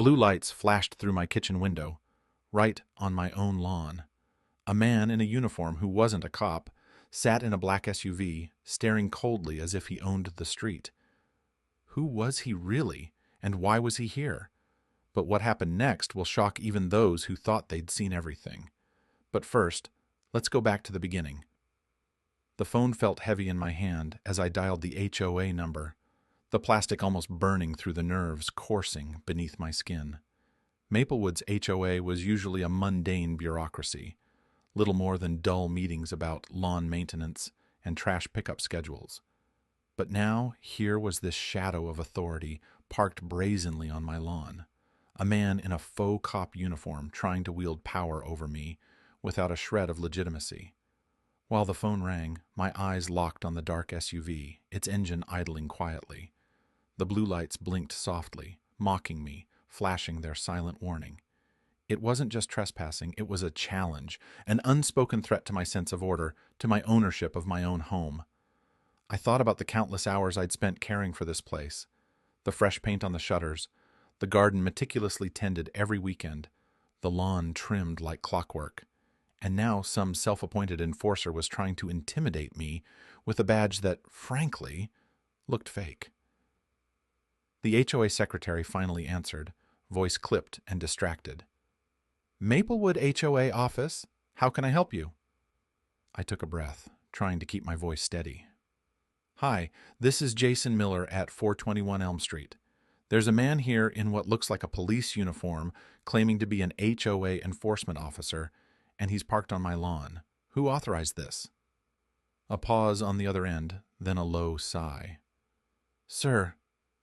Blue lights flashed through my kitchen window, right on my own lawn. A man in a uniform who wasn't a cop sat in a black SUV, staring coldly as if he owned the street. Who was he really, and why was he here? But what happened next will shock even those who thought they'd seen everything. But first, let's go back to the beginning. The phone felt heavy in my hand as I dialed the HOA number, the plastic almost burning through the nerves coursing beneath my skin. Maplewood's HOA was usually a mundane bureaucracy, little more than dull meetings about lawn maintenance and trash pickup schedules. But now here was this shadow of authority parked brazenly on my lawn, a man in a faux cop uniform trying to wield power over me without a shred of legitimacy. While the phone rang, my eyes locked on the dark SUV, its engine idling quietly. The blue lights blinked softly, mocking me, flashing their silent warning. It wasn't just trespassing, it was a challenge, an unspoken threat to my sense of order, to my ownership of my own home. I thought about the countless hours I'd spent caring for this place, the fresh paint on the shutters, the garden meticulously tended every weekend, the lawn trimmed like clockwork. And now some self-appointed enforcer was trying to intimidate me with a badge that, frankly, looked fake. The HOA secretary finally answered, voice clipped and distracted. "Maplewood HOA office, how can I help you?" I took a breath, trying to keep my voice steady. "Hi, this is Jason Miller at 421 Elm Street. There's a man here in what looks like a police uniform claiming to be an HOA enforcement officer, and he's parked on my lawn. Who authorized this?" A pause on the other end, then a low sigh. "Sir,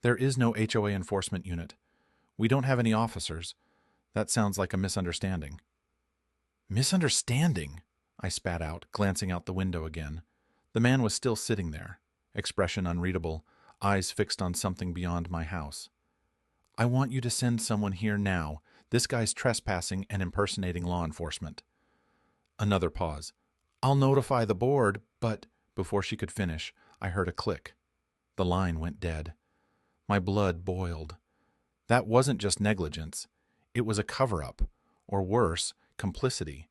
there is no HOA enforcement unit. We don't have any officers. That sounds like a misunderstanding." "Misunderstanding?" I spat out, glancing out the window again. The man was still sitting there, expression unreadable, eyes fixed on something beyond my house. "I want you to send someone here now. This guy's trespassing and impersonating law enforcement." Another pause. "I'll notify the board, but—" Before she could finish, I heard a click. The line went dead. My blood boiled. That wasn't just negligence. It was a cover-up, or worse, complicity.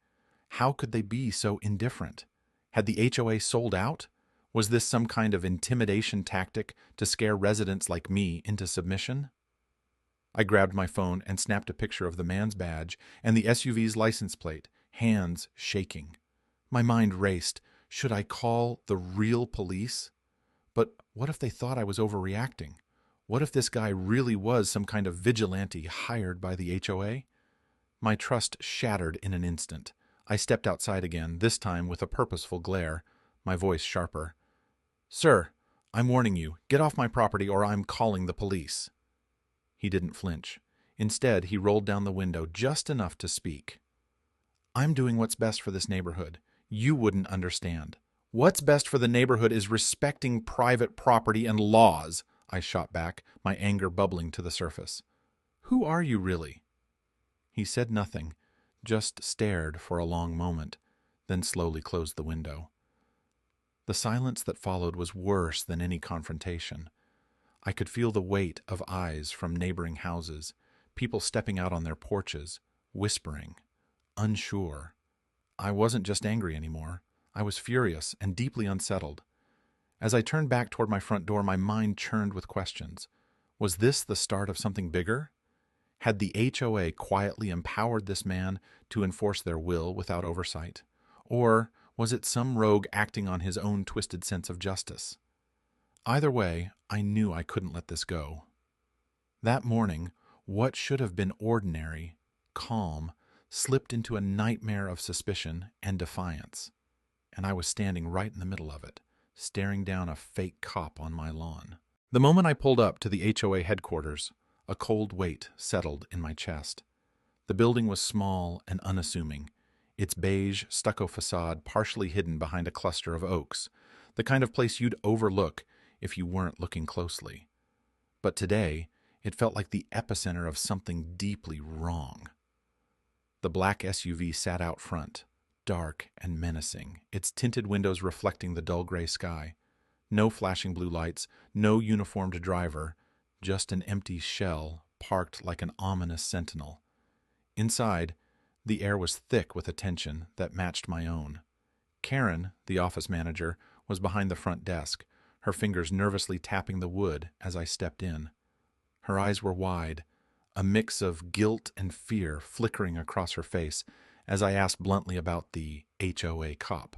How could they be so indifferent? Had the HOA sold out? Was this some kind of intimidation tactic to scare residents like me into submission? I grabbed my phone and snapped a picture of the man's badge and the SUV's license plate, hands shaking. My mind raced. Should I call the real police? But what if they thought I was overreacting? What if this guy really was some kind of vigilante hired by the HOA? My trust shattered in an instant. I stepped outside again, this time with a purposeful glare, my voice sharper. "Sir, I'm warning you. Get off my property or I'm calling the police." He didn't flinch. Instead, he rolled down the window just enough to speak. "I'm doing what's best for this neighborhood. You wouldn't understand. What's best for the neighborhood is respecting private property and laws," I shot back, my anger bubbling to the surface. "Who are you really?" He said nothing, just stared for a long moment, then slowly closed the window. The silence that followed was worse than any confrontation. I could feel the weight of eyes from neighboring houses, people stepping out on their porches, whispering, unsure. I wasn't just angry anymore. I was furious and deeply unsettled. As I turned back toward my front door, my mind churned with questions. Was this the start of something bigger? Had the HOA quietly empowered this man to enforce their will without oversight? Or was it some rogue acting on his own twisted sense of justice? Either way, I knew I couldn't let this go. That morning, what should have been ordinary, calm, slipped into a nightmare of suspicion and defiance. And I was standing right in the middle of it, staring down a fake cop on my lawn. The moment I pulled up to the HOA headquarters, a cold weight settled in my chest. The building was small and unassuming, its beige stucco facade partially hidden behind a cluster of oaks, the kind of place you'd overlook if you weren't looking closely. But today, it felt like the epicenter of something deeply wrong. The black SUV sat out front, dark and menacing, its tinted windows reflecting the dull gray sky. No flashing blue lights, no uniformed driver, just an empty shell parked like an ominous sentinel. Inside, the air was thick with a tension that matched my own. Karen, the office manager, was behind the front desk, her fingers nervously tapping the wood as I stepped in. Her eyes were wide, a mix of guilt and fear flickering across her face as I asked bluntly about the HOA cop.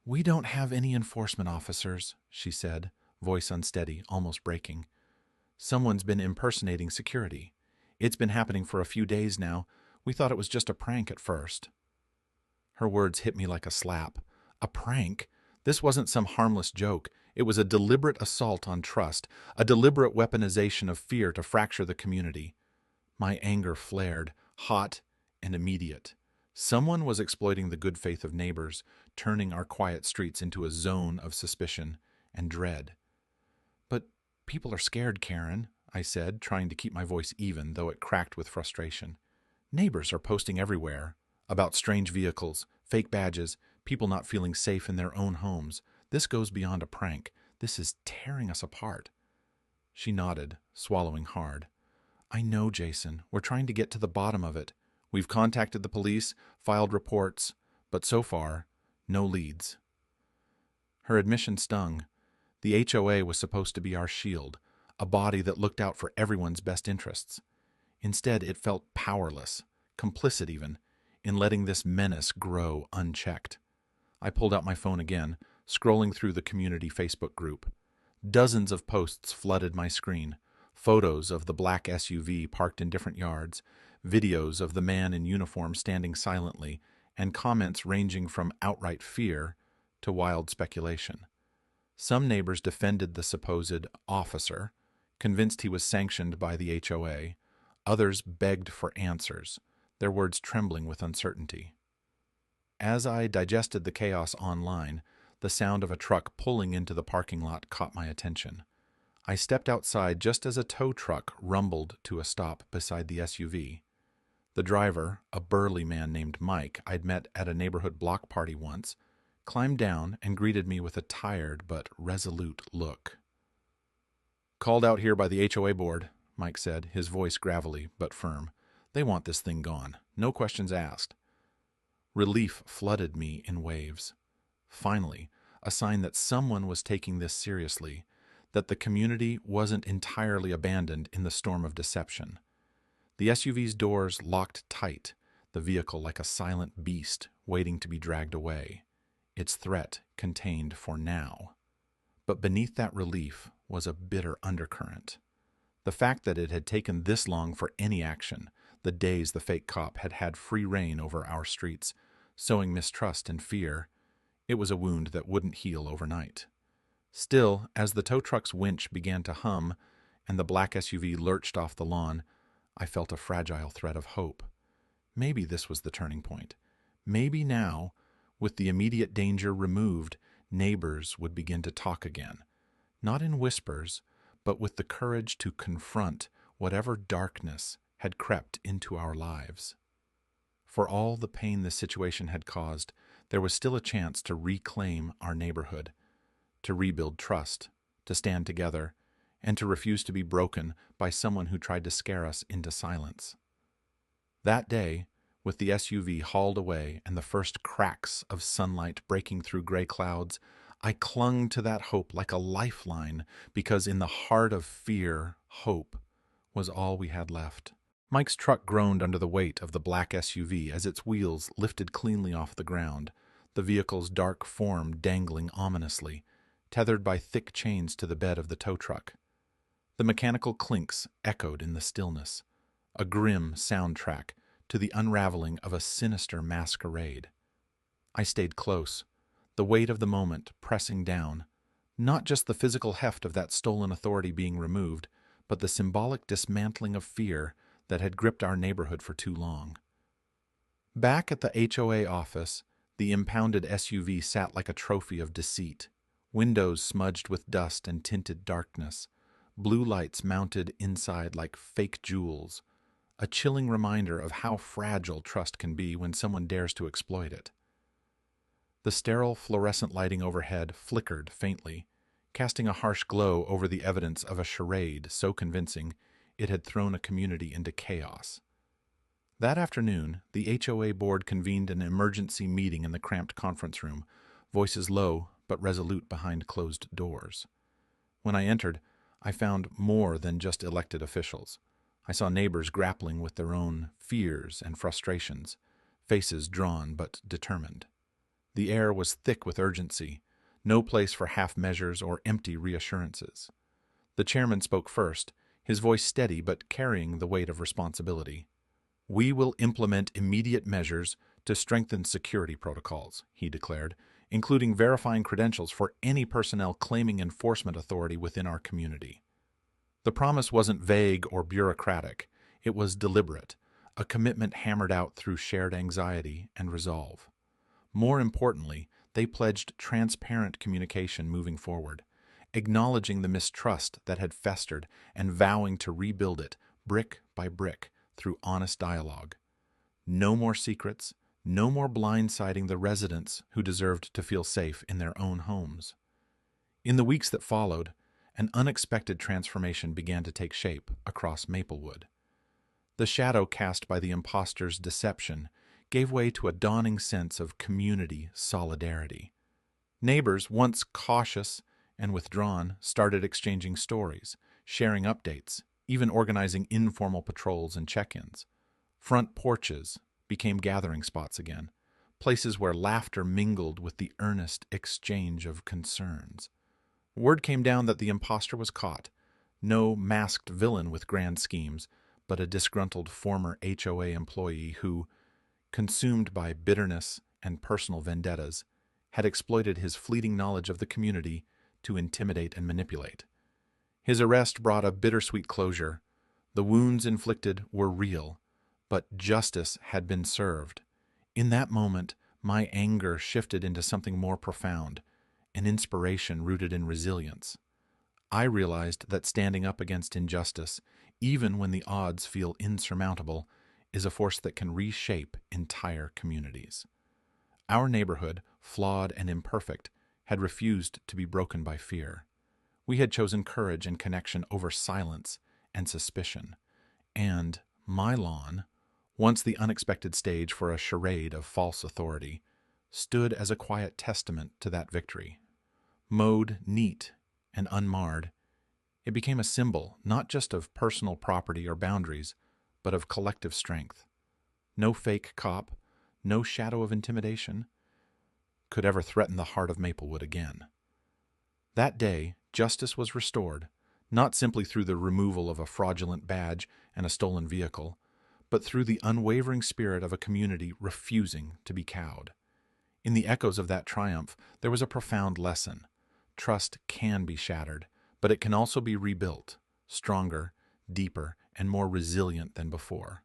"We don't have any enforcement officers," she said, voice unsteady, almost breaking. "Someone's been impersonating security. It's been happening for a few days now. We thought it was just a prank at first." Her words hit me like a slap. A prank? This wasn't some harmless joke. It was a deliberate assault on trust, a deliberate weaponization of fear to fracture the community. My anger flared, hot and immediate. Someone was exploiting the good faith of neighbors, turning our quiet streets into a zone of suspicion and dread. "But people are scared, Karen," I said, trying to keep my voice even, though it cracked with frustration. "Neighbors are posting everywhere about strange vehicles, fake badges, people not feeling safe in their own homes. This goes beyond a prank. This is tearing us apart." She nodded, swallowing hard. "I know, Jason. We're trying to get to the bottom of it. We've contacted the police, filed reports, but so far, no leads." Her admission stung. The HOA was supposed to be our shield, a body that looked out for everyone's best interests. Instead, it felt powerless, complicit even, in letting this menace grow unchecked. I pulled out my phone again, scrolling through the community Facebook group. Dozens of posts flooded my screen. Photos of the black SUV parked in different yards, videos of the man in uniform standing silently, and comments ranging from outright fear to wild speculation. Some neighbors defended the supposed officer, convinced he was sanctioned by the HOA. Others begged for answers, their words trembling with uncertainty. As I digested the chaos online, the sound of a truck pulling into the parking lot caught my attention. I stepped outside just as a tow truck rumbled to a stop beside the SUV. The driver, a burly man named Mike I'd met at a neighborhood block party once, climbed down and greeted me with a tired but resolute look. "Called out here by the HOA board," Mike said, his voice gravelly but firm. "They want this thing gone. No questions asked." Relief flooded me in waves. Finally, a sign that someone was taking this seriously, that the community wasn't entirely abandoned in the storm of deception. The SUV's doors locked tight, the vehicle like a silent beast waiting to be dragged away, its threat contained for now. But beneath that relief was a bitter undercurrent. The fact that it had taken this long for any action, the days the fake cop had had free rein over our streets, sowing mistrust and fear, it was a wound that wouldn't heal overnight. Still, as the tow truck's winch began to hum and the black SUV lurched off the lawn, I felt a fragile thread of hope. Maybe this was the turning point. Maybe now, with the immediate danger removed, neighbors would begin to talk again. Not in whispers, but with the courage to confront whatever darkness had crept into our lives. For all the pain this situation had caused, there was still a chance to reclaim our neighborhood, to rebuild trust, to stand together, and to refuse to be broken by someone who tried to scare us into silence. That day, with the SUV hauled away and the first cracks of sunlight breaking through gray clouds, I clung to that hope like a lifeline, because in the heart of fear, hope was all we had left. Mike's truck groaned under the weight of the black SUV as its wheels lifted cleanly off the ground, the vehicle's dark form dangling ominously, tethered by thick chains to the bed of the tow truck. The mechanical clinks echoed in the stillness, a grim soundtrack to the unraveling of a sinister masquerade. I stayed close, the weight of the moment pressing down, not just the physical heft of that stolen authority being removed, but the symbolic dismantling of fear that had gripped our neighborhood for too long. Back at the HOA office, the impounded SUV sat like a trophy of deceit, windows smudged with dust and tinted darkness, blue lights mounted inside like fake jewels, a chilling reminder of how fragile trust can be when someone dares to exploit it. The sterile fluorescent lighting overhead flickered faintly, casting a harsh glow over the evidence of a charade so convincing it had thrown a community into chaos. That afternoon, the HOA board convened an emergency meeting in the cramped conference room, voices low but resolute behind closed doors. When I entered, I found more than just elected officials. I saw neighbors grappling with their own fears and frustrations, faces drawn but determined. The air was thick with urgency, no place for half measures or empty reassurances. The chairman spoke first, his voice steady but carrying the weight of responsibility. "We will implement immediate measures to strengthen security protocols," he declared, including verifying credentials for any personnel claiming enforcement authority within our community. The promise wasn't vague or bureaucratic. It was deliberate, a commitment hammered out through shared anxiety and resolve. More importantly, they pledged transparent communication moving forward, acknowledging the mistrust that had festered and vowing to rebuild it brick by brick through honest dialogue. No more secrets, no more blindsiding the residents who deserved to feel safe in their own homes. In the weeks that followed, an unexpected transformation began to take shape across Maplewood. The shadow cast by the impostor's deception gave way to a dawning sense of community solidarity. Neighbors, once cautious and withdrawn, started exchanging stories, sharing updates, even organizing informal patrols and check-ins. Front porches became gathering spots again, places where laughter mingled with the earnest exchange of concerns. Word came down that the impostor was caught, no masked villain with grand schemes, but a disgruntled former HOA employee who, consumed by bitterness and personal vendettas, had exploited his fleeting knowledge of the community to intimidate and manipulate. His arrest brought a bittersweet closure. The wounds inflicted were real, but justice had been served. In that moment, my anger shifted into something more profound, an inspiration rooted in resilience. I realized that standing up against injustice, even when the odds feel insurmountable, is a force that can reshape entire communities. Our neighborhood, flawed and imperfect, had refused to be broken by fear. We had chosen courage and connection over silence and suspicion. And my lawn, once the unexpected stage for a charade of false authority, stood as a quiet testament to that victory. Mowed neat and unmarred, it became a symbol not just of personal property or boundaries, but of collective strength. No fake cop, no shadow of intimidation could ever threaten the heart of Maplewood again. That day, justice was restored, not simply through the removal of a fraudulent badge and a stolen vehicle, but through the unwavering spirit of a community refusing to be cowed. In the echoes of that triumph, there was a profound lesson. Trust can be shattered, but it can also be rebuilt, stronger, deeper, and more resilient than before.